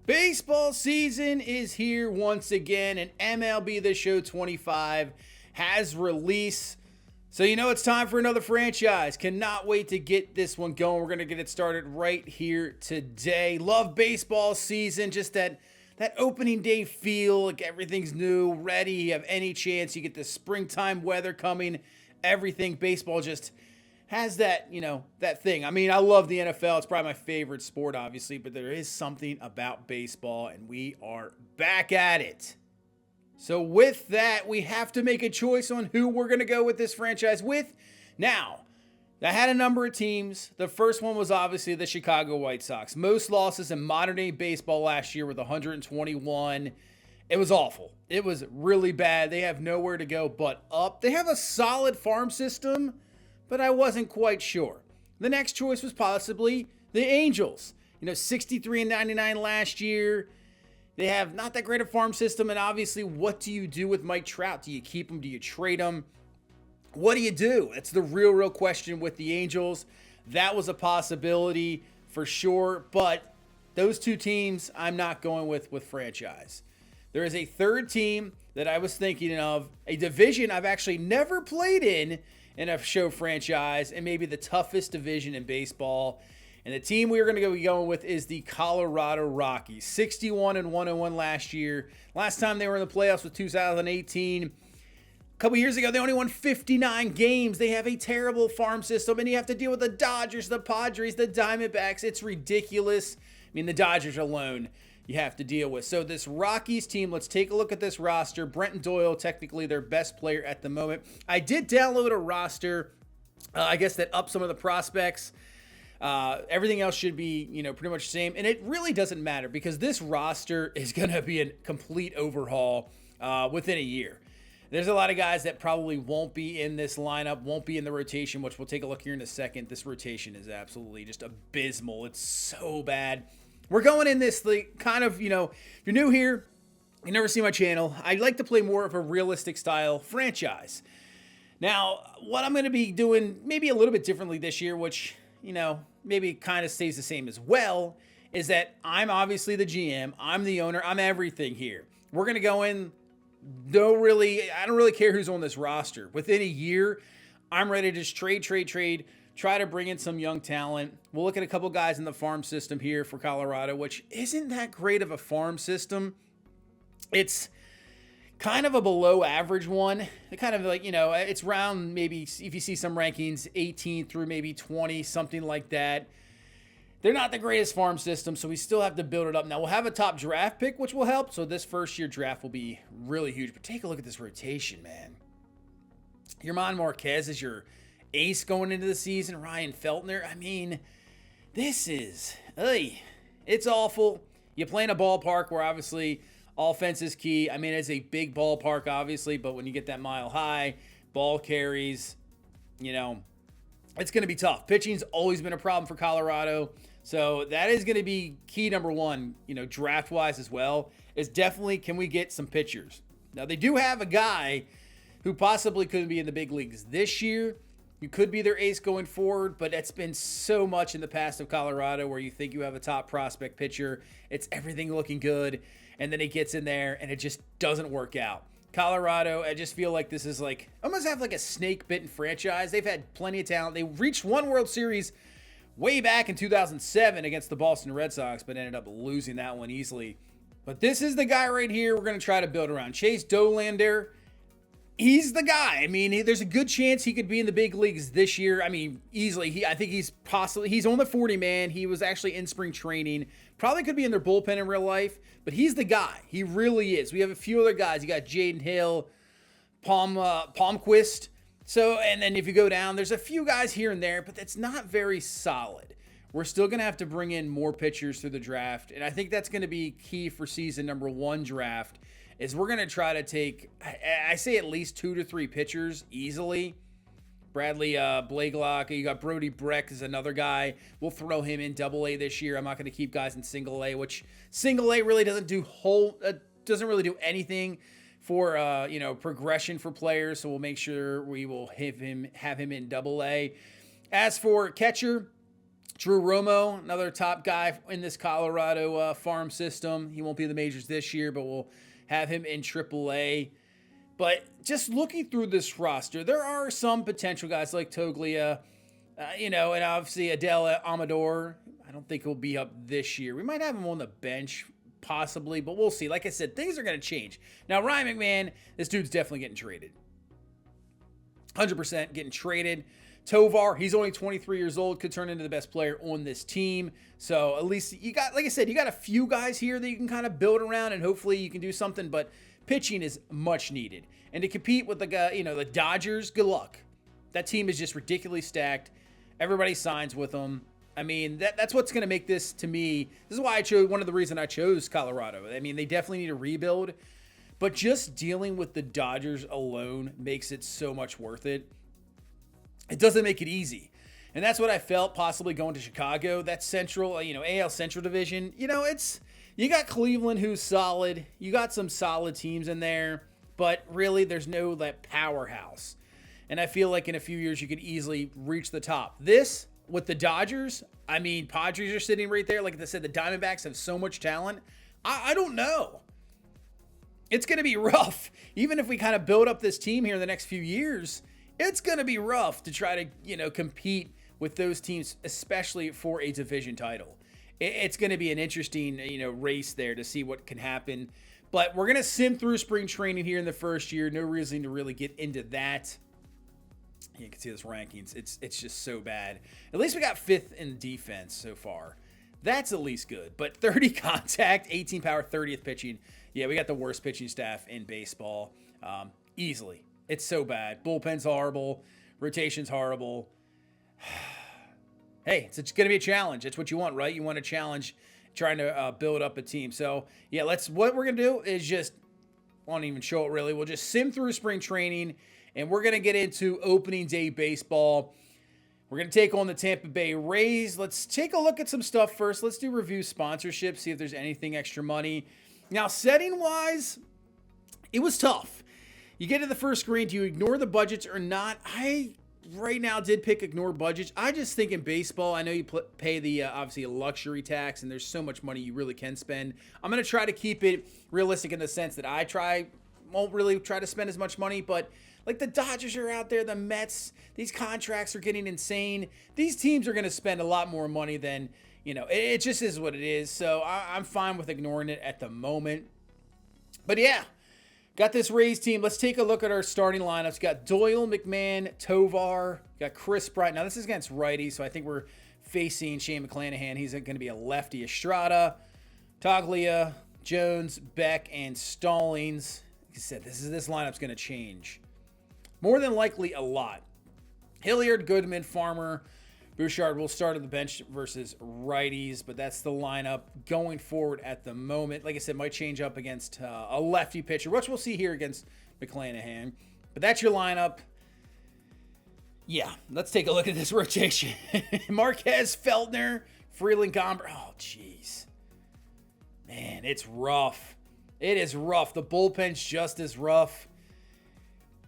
Baseball season is here once again, and MLB The Show 25 has released. So you know it's time for another franchise. Cannot wait to get this one going. We're going to get it started right here today. Love baseball season, just that opening day feel, like everything's new, ready. You have any chance, you get the springtime weather coming, everything. Baseball just has that, that thing. I mean, I love the NFL. It's probably my favorite sport, obviously, but there is something about baseball, and we are back at it. So with that, we have to make a choice on who we're going to go with this franchise with. Now, I had a number of teams. The first one was obviously the Chicago White Sox. Most losses in modern-day baseball last year with 121. It was awful. It was really bad. They have nowhere to go but up. They have a solid farm system, but I wasn't quite sure. The next choice was possibly the Angels. 63-99 last year. They have not that great a farm system, and obviously, what do you do with Mike Trout? Do you keep him? Do you trade him? What do you do? That's the real question with the Angels. That was a possibility for sure, but those two teams I'm not going with franchise. There is a third team that I was thinking of, a division I've actually never played in a show franchise, and maybe the toughest division in baseball. And the team we are going to be going with is the Colorado Rockies. 61-101 last year. Last time they were in the playoffs was 2018. A couple years ago, they only won 59 games. They have a terrible farm system, and you have to deal with the Dodgers, the Padres, the Diamondbacks. It's ridiculous. I mean, the Dodgers alone you have to deal with. So this Rockies team, let's take a look at this roster. Brenton Doyle, technically their best player at the moment. I did download a roster, I guess, that upped some of the prospects. Everything else should be, pretty much the same. And it really doesn't matter because this roster is going to be a complete overhaul within a year. There's a lot of guys that probably won't be in this lineup, won't be in the rotation, which we'll take a look here in a second. This rotation is absolutely just abysmal. It's so bad. We're going in this kind of, if you're new here, you never see my channel, I like to play more of a realistic style franchise. Now, what I'm going to be doing maybe a little bit differently this year, which, maybe kind of stays the same as well, is that I'm obviously the GM, I'm the owner, I'm everything here. We're going to go in, I don't really care who's on this roster. Within a year, I'm ready to just trade, try to bring in some young talent. We'll look at a couple guys in the farm system here for Colorado, which isn't that great of a farm system. It's kind of a below average one. Kind of like, it's around maybe, if you see some rankings, 18 through maybe 20, something like that. They're not the greatest farm system, so we still have to build it up. Now, we'll have a top draft pick, which will help. So this first year draft will be really huge. But take a look at this rotation, man. Yerman Marquez is your ace going into the season. Ryan Feltner. I mean, this is, it's awful. You play in a ballpark where obviously offense is key. I mean, it's a big ballpark, obviously, but when you get that mile high, ball carries, it's going to be tough. Pitching's always been a problem for Colorado. So that is going to be key number one, draft-wise as well, is definitely can we get some pitchers. Now, they do have a guy who possibly could be in the big leagues this year. You could be their ace going forward, but it's been so much in the past of Colorado where you think you have a top prospect pitcher. It's everything looking good, and then it gets in there, and it just doesn't work out. Colorado, I just feel like this is almost have a snake-bitten franchise. They've had plenty of talent. They reached one World Series way back in 2007 against the Boston Red Sox, but ended up losing that one easily. But this is the guy right here we're going to try to build around. Chase Dollander. He's the guy. I mean, there's a good chance he could be in the big leagues this year. I mean, easily. I think he's on the 40-man. He was actually in spring training. Probably could be in their bullpen in real life, but he's the guy. He really is. We have a few other guys. You got Jaden Hill, Palmquist. So, and then if you go down, there's a few guys here and there, but that's not very solid. We're still going to have to bring in more pitchers through the draft, and I think that's going to be key for season number 1 draft. Is we're going to try to take, I say at least 2 to 3 pitchers easily. Bradley Blakelock, you got Brody Breck is another guy. We'll throw him in Double-A this year. I'm not going to keep guys in Single-A, which Single-A really doesn't do anything for progression for players. So we'll make sure we will have him in Double-A. As for catcher, Drew Romo, another top guy in this Colorado farm system. He won't be in the majors this year, but we'll have him in AAA. But just looking through this roster, there are some potential guys like Toglia, and obviously Adele Amador. I don't think he'll be up this year. We might have him on the bench, possibly, but we'll see. Like I said, things are going to change. Now, Ryan McMahon, this dude's definitely getting traded. 100% getting traded. Tovar, he's only 23 years old, could turn into the best player on this team. So at least you got, like I said, you got a few guys here that you can kind of build around, and hopefully you can do something, but pitching is much needed. And to compete with the guy, the Dodgers, good luck. That team is just ridiculously stacked. Everybody signs with them. I mean, that's what's going to make this, to me, this is why I chose, one of the reasons I chose Colorado. I mean, they definitely need a rebuild, but just dealing with the Dodgers alone makes it so much worth it. It doesn't make it easy. And that's what I felt possibly going to Chicago. That Central, AL Central Division, you got Cleveland, who's solid. You got some solid teams in there, but really there's no that powerhouse. And I feel like in a few years you could easily reach the top. This, with the Dodgers, Padres are sitting right there. Like I said, the Diamondbacks have so much talent. I don't know. It's going to be rough. Even if we kind of build up this team here in the next few years, it's going to be rough to try to, compete with those teams, especially for a division title. It's going to be an interesting, race there to see what can happen. But we're going to sim through spring training here in the first year. No reason to really get into that. You can see this rankings. It's just so bad. At least we got 5th in defense so far. That's at least good. But 30 contact, 18 power, 30th pitching. Yeah, we got the worst pitching staff in baseball. Easily. It's so bad. Bullpen's horrible. Rotation's horrible. Hey, it's going to be a challenge. It's what you want, right? You want a challenge trying to build up a team. So, yeah, what we're going to do is just, won't even show it really. We'll just sim through spring training, and we're going to get into opening day baseball. We're going to take on the Tampa Bay Rays. Let's take a look at some stuff first. Let's do review sponsorship, see if there's anything extra money. Now, setting-wise, it was tough. You get to the first screen, do you ignore the budgets or not? I, right now, did pick ignore budgets. I just think in baseball, I know you pay the, obviously, a luxury tax, and there's so much money you really can spend. I'm going to try to keep it realistic in the sense that won't really try to spend as much money, but like the Dodgers are out there, the Mets, these contracts are getting insane. These teams are going to spend a lot more money than, it just is what it is. So I'm fine with ignoring it at the moment. But yeah, got this Rays team. Let's take a look at our starting lineups. Got Doyle, McMahon, Tovar. Got Chris Bryant. Now, this is against righty, so I think we're facing Shane McClanahan. He's going to be a lefty. Estrada, Toglia, Jones, Beck, and Stallings. Like I said, this lineup's going to change. More than likely a lot. Hilliard, Goodman, Farmer, Bouchard will start at the bench versus righties, but that's the lineup going forward at the moment. Like I said, might change up against a lefty pitcher, which we'll see here against McClanahan. But that's your lineup. Yeah, let's take a look at this rotation. Marquez, Feldner, Freeland, Gomber. Oh, jeez. Man, it's rough. It is rough. The bullpen's just as rough.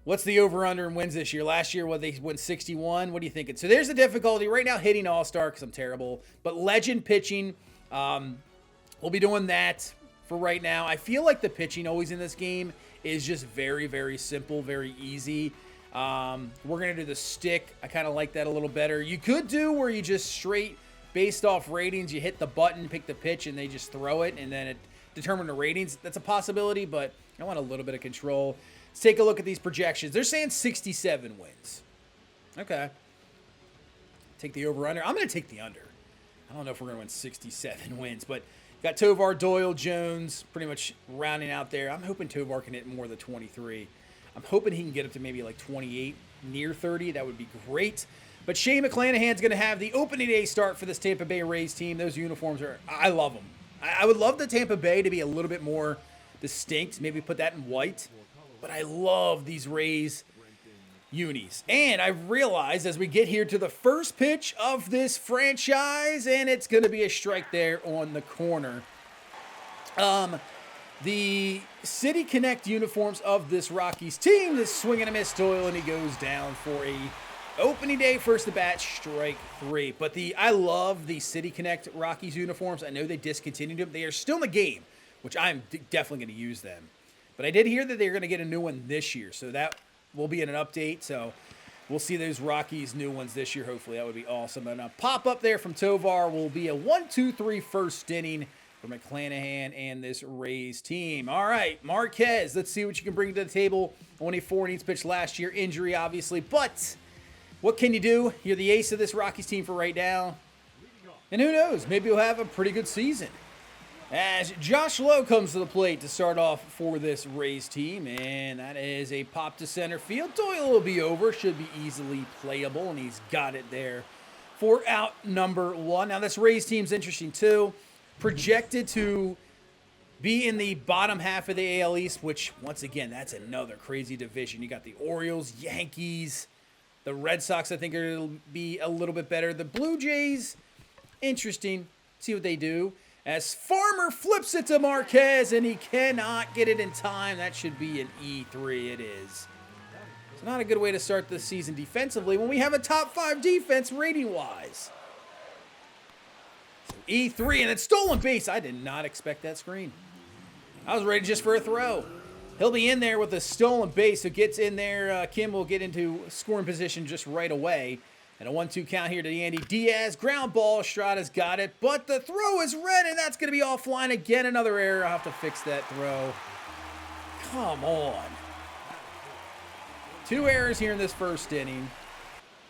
What's the over-under in wins this year? Last year, they won 61. What are you thinking? So there's the difficulty. Right now, hitting all-star because I'm terrible. But legend pitching, we'll be doing that for right now. I feel like the pitching always in this game is just very, very simple, very easy. We're going to do the stick. I kind of like that a little better. You could do where you just straight, based off ratings, you hit the button, pick the pitch, and they just throw it, and then it determine the ratings. That's a possibility, but I want a little bit of control. Let's take a look at these projections. They're saying 67 wins. Okay. Take the over-under. I'm going to take the under. I don't know if we're going to win 67 wins, but got Tovar, Doyle, Jones pretty much rounding out there. I'm hoping Tovar can hit more than 23. I'm hoping he can get up to maybe like 28, near 30. That would be great. But Shane McClanahan's going to have the opening day start for this Tampa Bay Rays team. Those uniforms I love them. I would love the Tampa Bay to be a little bit more distinct. Maybe put that in white. But I love these Rays unis. And I've realized as we get here to the first pitch of this franchise, and it's going to be a strike there on the corner. The City Connect uniforms of this Rockies team is swinging a miss. Doyle, and he goes down for a Opening day, first at bat, strike 3. But I love the City Connect Rockies uniforms. I know they discontinued them. They are still in the game, which I'm definitely going to use them. But I did hear that they're going to get a new one this year, so that will be in an update. So we'll see those Rockies new ones this year. Hopefully, that would be awesome. And a pop up there from Tovar will be a 1-2-3 first inning for McClanahan and this Rays team. All right, Marquez, let's see what you can bring to the table. Only 4 innings pitched last year. Injury, obviously, but what can you do? You're the ace of this Rockies team for right now. And who knows? Maybe you'll have a pretty good season. As Josh Lowe comes to the plate to start off for this Rays team. And that is a pop to center field. Doyle will be over. Should be easily playable. And he's got it there for out number 1. Now this Rays team's interesting too. Projected to be in the bottom half of the AL East. Which, once again, that's another crazy division. You got the Orioles, Yankees. The Red Sox, I think, are going to be a little bit better. The Blue Jays, interesting. See what they do. As Farmer flips it to Marquez, and he cannot get it in time. That should be an E3. It is. It's not a good way to start the season defensively when we have a top 5 defense rating-wise. So E3, and it's stolen base. I did not expect that screen. I was ready just for a throw. He'll be in there with a stolen base, so gets in there. Kim will get into scoring position just right away. And a 1-2 count here to Andy Diaz. Ground ball, Estrada's got it, but the throw is red, and that's going to be offline again. Another error. I'll have to fix that throw. Come on. 2 errors here in this first inning.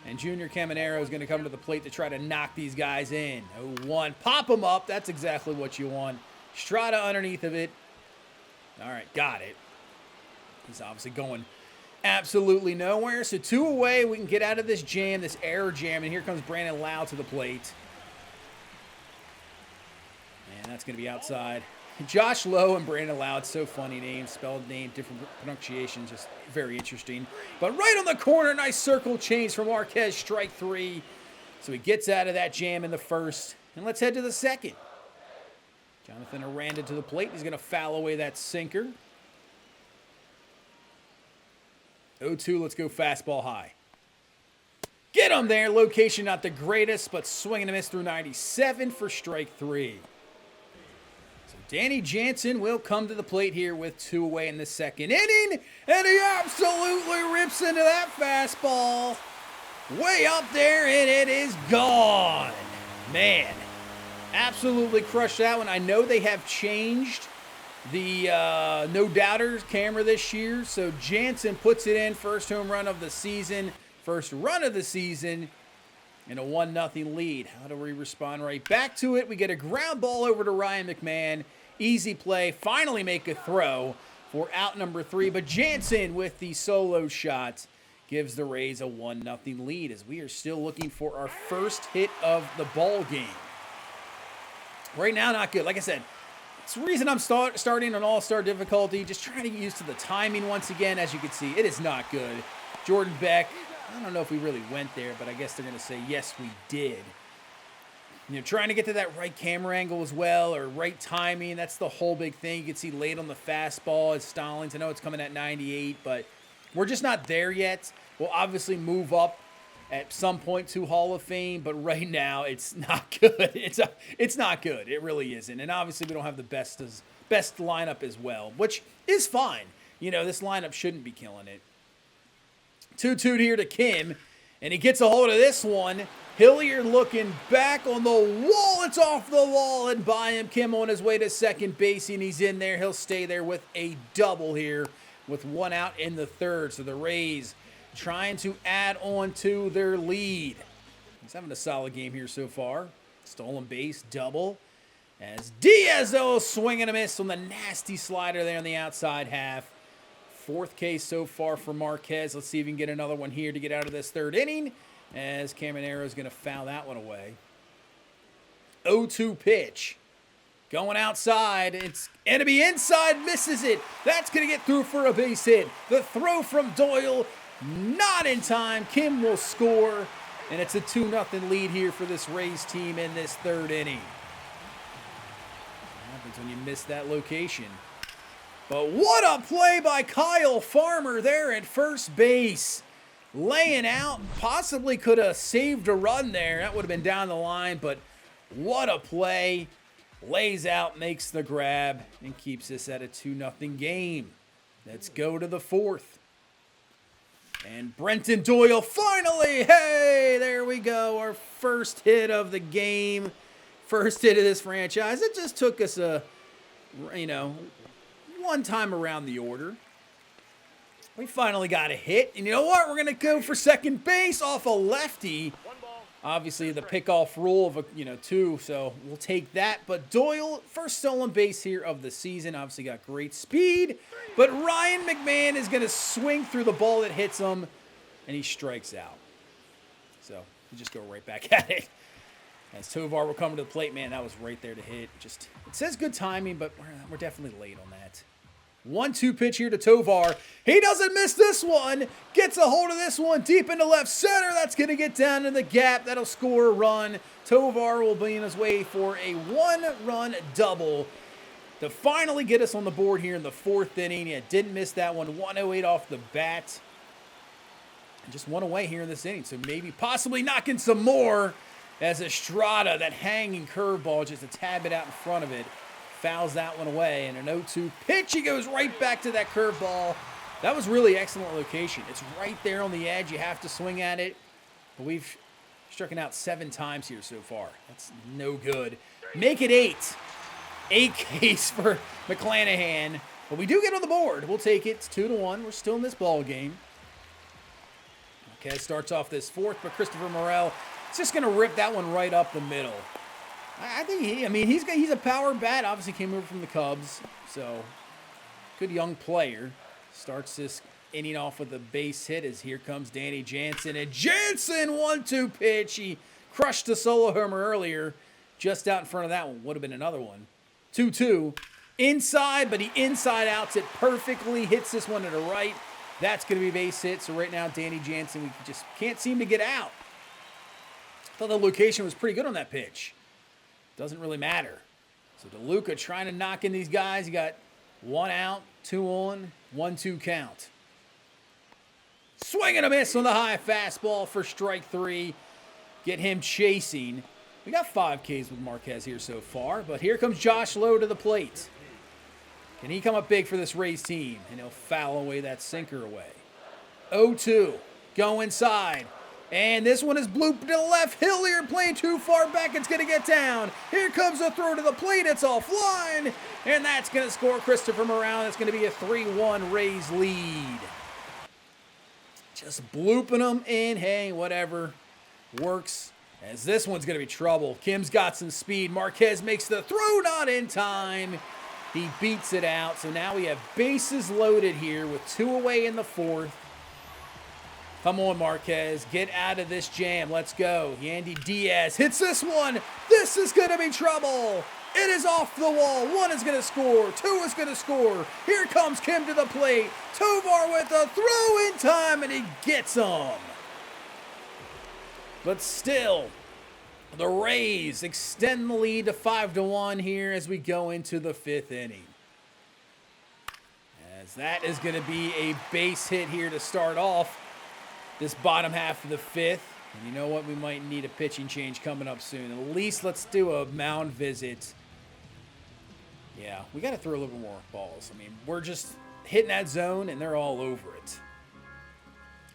And Junior Caminero is going to come to the plate to try to knock these guys in. 0-1. Pop them up. That's exactly what you want. Estrada underneath of it. All right, got it. He's obviously going absolutely nowhere. So 2 away. We can get out of this jam, this error jam. And here comes Brandon Lau to the plate. And that's going to be outside. Josh Lowe and Brandon Lau. It's so funny names, spelled name, different pronunciations. Just very interesting. But right on the corner, nice circle change from Marquez. Strike 3. So he gets out of that jam in the first. And let's head to the second. Jonathan Aranda to the plate. He's going to foul away that sinker. 0-2, let's go fastball high. Get him there. Location not the greatest, but swing and a miss through 97 for strike 3. So Danny Jansen will come to the plate here with 2 away in the second inning, and he absolutely rips into that fastball. Way up there, and it is gone. Man, absolutely crushed that one. I know they have changed the no doubters camera this year, so Jansen puts it in. First home run of the season, first run of the season, and a 1-0 lead. How do we respond right back to it? We get a ground ball over to Ryan McMahon. Easy play. Finally make a throw for out number 3, but Jansen with the solo shot gives the Rays a 1-0 lead as we are still looking for our first hit of the ball game. Right now, not good. Like I said, it's the reason I'm starting on all-star difficulty, just trying to get used to the timing once again. As you can see, it is not good. Jordan Beck, I don't know if we really went there, but I guess they're going to say, yes, we did. You know, trying to get to that right camera angle as well, or right timing. That's the whole big thing. You can see late on the fastball is Stallings. I know it's coming at 98, but we're just not there yet. We'll obviously move up at some point to Hall of Fame, but right now it's not good. It's not good. It really isn't. And obviously we don't have the best lineup as well, which is fine. You know, this lineup shouldn't be killing it. 2-2 here to Kim, and he gets a hold of this one. Hilliard looking back on the wall. It's off the wall and by him. Kim on his way to second base, and he's in there. He'll stay there with a double here with 1 out in the third. So the Rays trying to add on to their lead. He's having a solid game here so far. Stolen base, double. As Diaz, though, swing and a miss on the nasty slider there on the outside half. 4th K so far for Marquez. Let's see if we can get another one here to get out of this 3rd inning, as Caminero is going to foul that one away. 0-2 pitch. Going outside. It's going to be inside. Misses it. That's going to get through for a base hit. The throw from Doyle, not in time. Kim will score, and it's a 2-0 lead here for this Rays team in this 3rd inning. What happens when you miss that location? But what a play by Kyle Farmer there at first base. laying out. Possibly could have saved a run there. That would have been down the line, but what a play. Lays out, makes the grab, and keeps us at a 2-0 game. Let's go to the fourth. And Brenton Doyle finally, hey, there we go. Our first hit of the game. First hit of this franchise. It just took us one time around the order. We finally got a hit. And you know what? We're going to go for second base off a lefty. Obviously, the pickoff rule of 2, so we'll take that. But Doyle, first stolen base here of the season. Obviously got great speed. But Ryan McMahon is going to swing through the ball that hits him, and he strikes out. So we just go right back at it. As Tovar will come to the plate, man, that was right there to hit. It says good timing, but we're definitely late on that. 1-2 pitch here to Tovar. He doesn't miss this one. Gets a hold of this one deep into left center. That's going to get down in the gap. That'll score a run. Tovar will be in his way for a 1-run double to finally get us on the board here in the fourth inning. Yeah, didn't miss that one. 108 off the bat. And just one away here in this inning. So maybe possibly knocking some more as Estrada, that hanging curveball, just a tad bit out in front of it. Fouls that one away, and an 0-2 pitch. He goes right back to that curveball. That was really excellent location. It's right there on the edge. You have to swing at it. But we've struck it out 7 times here so far. That's no good. Make it 8. 8 Ks for McClanahan. But we do get on the board. We'll take it. It's 2-1. We're still in this ball game. Okay, starts off this fourth, but Christopher Morel is just going to rip that one right up the middle. I think he's a power bat. Obviously came over from the Cubs, so good young player. Starts this inning off with a base hit as here comes Danny Jansen. And Jansen, 1-2 pitch. He crushed a solo homer earlier. Just out in front of that one. Would have been another one. 2-2. Inside, but he inside outs it perfectly. Hits this one to the right. That's going to be a base hit. So right now, Danny Jansen, we just can't seem to get out. Thought the location was pretty good on that pitch. Doesn't really matter. So DeLuca trying to knock in these guys. He got 1 out, 2 on, 1-2 count. Swing and a miss on the high fastball for strike 3. Get him chasing. We got 5 Ks with Marquez here so far, but here comes Josh Lowe to the plate. Can he come up big for this Rays team? And he'll foul away that sinker away. 0-2. Go inside. And this one is blooped to the left. Hilliard playing too far back. It's going to get down. Here comes the throw to the plate. It's offline. And that's going to score Christopher Morel. That's going to be a 3-1 Rays lead. Just blooping them in. Hey, whatever. Works. As this one's going to be trouble. Kim's got some speed. Marquez makes the throw, not in time. He beats it out. So now we have bases loaded here with 2 away in the fourth. Come on, Marquez. Get out of this jam. Let's go. Yandy Diaz hits this one. This is going to be trouble. It is off the wall. 1 is going to score. 2 is going to score. Here comes Kim to the plate. Tovar with a throw in time, and he gets him. But still, the Rays extend the lead to 5-1 here as we go into the 5th inning. As that is going to be a base hit here to start off this bottom half of the 5th. And you know what? We might need a pitching change coming up soon. At least let's do a mound visit. Yeah, we got to throw a little bit more balls. I mean, we're just hitting that zone, and they're all over it.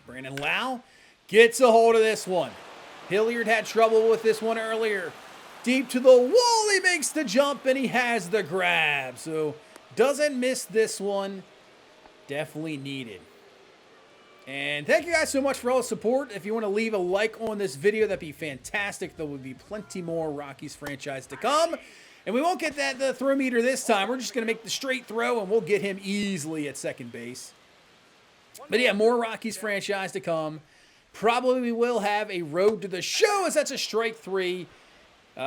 Brandon Lau gets a hold of this one. Hilliard had trouble with this one earlier. Deep to the wall, he makes the jump, and he has the grab. So, doesn't miss this one. Definitely needed. And thank you guys so much for all the support. If you want to leave a like on this video, that'd be fantastic. There will be plenty more Rockies franchise to come. And we won't get the throw meter this time. We're just going to make the straight throw, and we'll get him easily at second base. But yeah, more Rockies franchise to come. Probably we will have a road to the show, as that's a strike 3.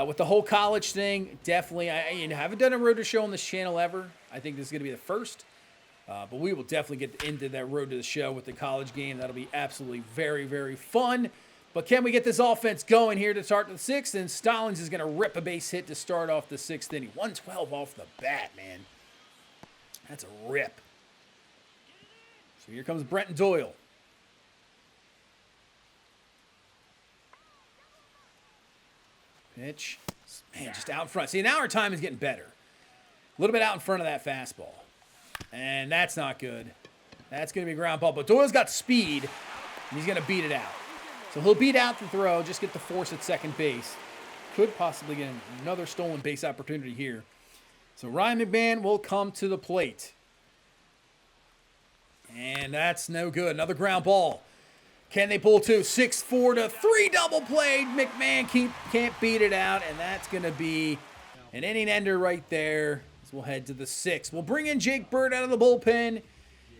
With the whole college thing, definitely. I haven't done a road to show on this channel ever. I think this is going to be the first. But we will definitely get into that road to the show with the college game. That'll be absolutely very, very fun. But can we get this offense going here to start the 6th? And Stallings is going to rip a base hit to start off the 6th inning. 112 off the bat, man. That's a rip. So here comes Brenton Doyle. Pitch. Man, just out in front. See, now our time is getting better. A little bit out in front of that fastball. And that's not good. That's going to be a ground ball. But Doyle's got speed, and he's going to beat it out. So he'll beat out the throw, just get the force at second base. Could possibly get another stolen base opportunity here. So Ryan McMahon will come to the plate. And that's no good. Another ground ball. Can they pull two? 6-4 to 3 double play. McMahon can't beat it out, and that's going to be an inning ender right there. So we'll head to the 6th. We'll bring in Jake Bird out of the bullpen.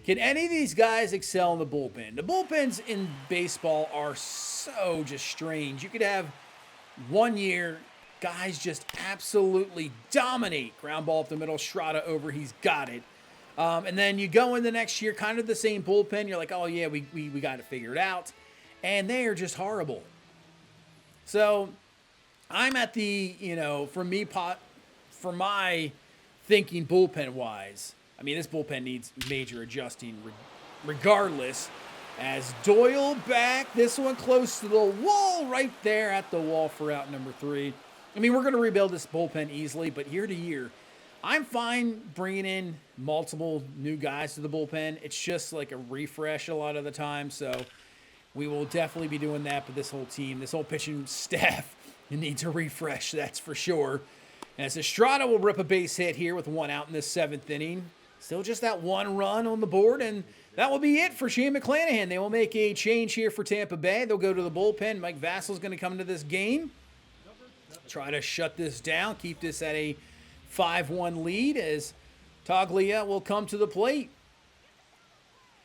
Can any of these guys excel in the bullpen? The bullpens in baseball are so just strange. You could have 1 year, guys just absolutely dominate. Ground ball up the middle, Strada over, he's got it. And then you go in the next year, kind of the same bullpen. You're like, oh, yeah, we got it figured out. And they are just horrible. So I'm at the, for my thinking bullpen-wise, I mean, this bullpen needs major adjusting regardless. As Doyle back, this one close to the wall, right there at the wall for out number 3. I mean, we're going to rebuild this bullpen easily, but year to year, I'm fine bringing in multiple new guys to the bullpen. It's just like a refresh a lot of the time, so we will definitely be doing that. But this whole team, this whole pitching staff, needs a refresh, that's for sure. As Estrada will rip a base hit here with 1 out in the 7th inning. Still just that 1 run on the board, and that will be it for Shane McClanahan. They will make a change here for Tampa Bay. They'll go to the bullpen. Mike Vassal's going to come into this game. Try to shut this down, keep this at a 5-1 lead as Toglia will come to the plate.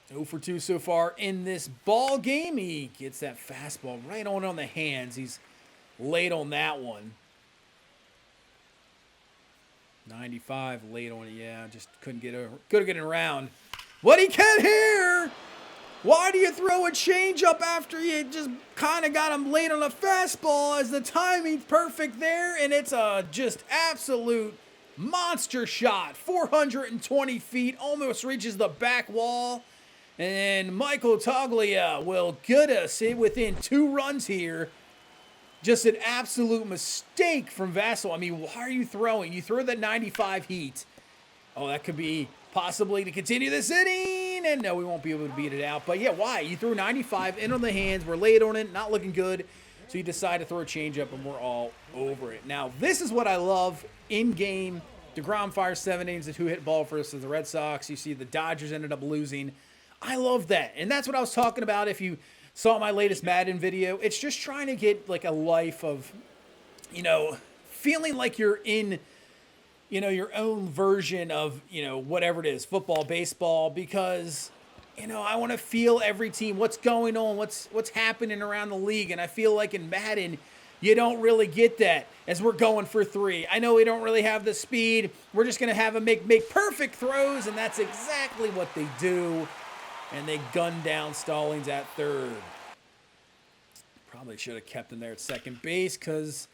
0 for 2 so far in this ball game. He gets that fastball right on the hands. He's late on that one. 95 late on it. Yeah, just couldn't get it around. What he can here. Why do you throw a changeup after you just kind of got him late on a fastball as the timing's perfect there, and it's a just absolute monster shot. 420 feet, almost reaches the back wall. And Michael Toglia will get us within 2 runs here. Just an absolute mistake from Vassal. I mean, why are you throwing? You throw that 95 heat. Oh, that could be possibly to continue this inning. And no, we won't be able to beat it out. But yeah, why? You threw 95 in on the hands. We're late on it, not looking good. So you decide to throw a changeup, and we're all over it. Now, this is what I love in-game. DeGrom fires 7 innings, a 2-hit ball versus the Red Sox. You see the Dodgers ended up losing. I love that. And that's what I was talking about. If you saw my latest Madden video, it's just trying to get like a life of, feeling like you're in, your own version of, whatever it is, football, baseball, because, I want to feel every team, what's going on, what's happening around the league. And I feel like in Madden, you don't really get that as we're going for 3. I know we don't really have the speed. We're just going to have them make perfect throws, and that's exactly what they do. And they gun down Stallings at 3rd. Probably should have kept him there at second base because,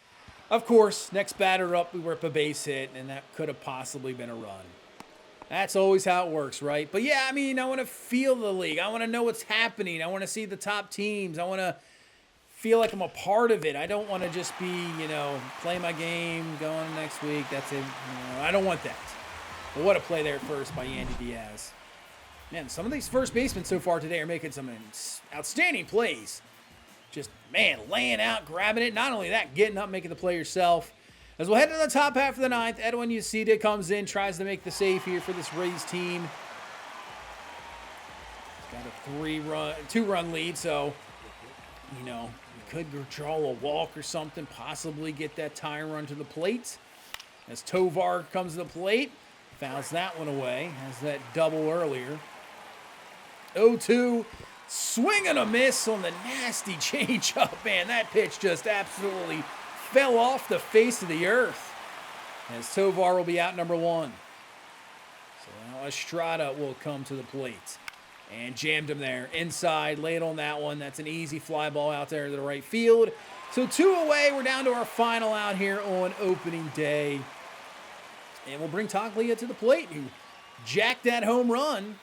of course, next batter up, we rip a base hit, and that could have possibly been a run. That's always how it works, right? But yeah, I mean, I want to feel the league. I want to know what's happening. I want to see the top teams. I want to feel like I'm a part of it. I don't want to just be, play my game, go on next week. That's it. I don't want that. But what a play there at first by Andy Diaz. Man, some of these first basemen so far today are making some outstanding plays. Just, man, laying out, grabbing it. Not only that, getting up, making the play yourself. As we'll head to the top half of the 9th, Edwin Uceda comes in, tries to make the save here for this Rays team. Got a 2-run lead, so, you could draw a walk or something, possibly get that tie run to the plate. As Tovar comes to the plate, fouls that one away, has that double earlier. 0-2, swing and a miss on the nasty changeup. Man, that pitch just absolutely fell off the face of the earth. As Tovar will be out number 1. So now Estrada will come to the plate. And jammed him there. Inside, late on that one. That's an easy fly ball out there to the right field. So 2 away. We're down to our final out here on opening day. And we'll bring Toglia to the plate, who jacked that home run.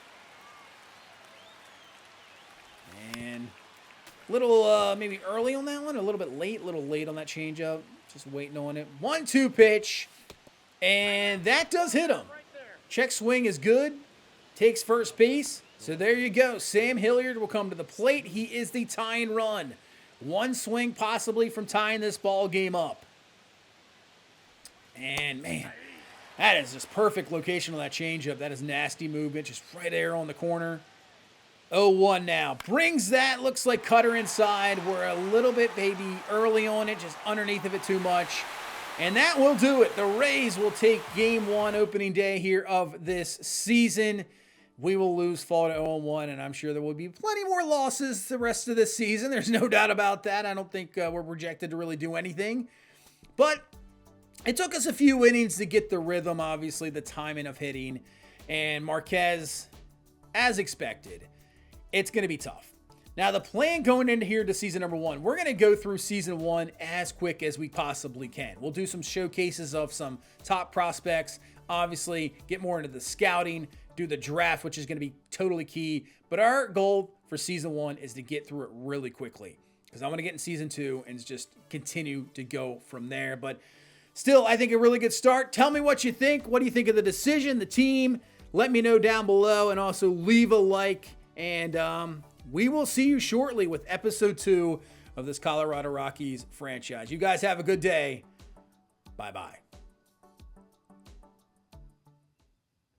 And little maybe early on that one, a little bit late, on that changeup. Just waiting on it. 1-2 pitch. And that does hit him. Check swing is good. Takes first base. So there you go. Sam Hilliard will come to the plate. He is the tying run. One swing possibly from tying this ball game up. And man, that is just perfect location on that changeup. That is nasty movement. Just right there on the corner. 0-1 now. Brings that. Looks like cutter inside. We're a little bit maybe early on it. Just underneath of it too much. And that will do it. The Rays will take game 1 opening day here of this season. We will lose, fall to 0-1, and I'm sure there will be plenty more losses the rest of this season. There's no doubt about that. I don't think we're projected to really do anything. But it took us a few innings to get the rhythm, obviously, the timing of hitting. And Marquez, as expected, it's going to be tough. Now, the plan going into here to season number 1, we're going to go through season 1 as quick as we possibly can. We'll do some showcases of some top prospects, obviously get more into the scouting, do the draft, which is going to be totally key. But our goal for season 1 is to get through it really quickly because I'm going to get in season 2 and just continue to go from there. But still, I think a really good start. Tell me what you think. What do you think of the decision, the team? Let me know down below, and also leave a like. And we will see you shortly with episode 2 of this Colorado Rockies franchise. You guys have a good day. Bye-bye.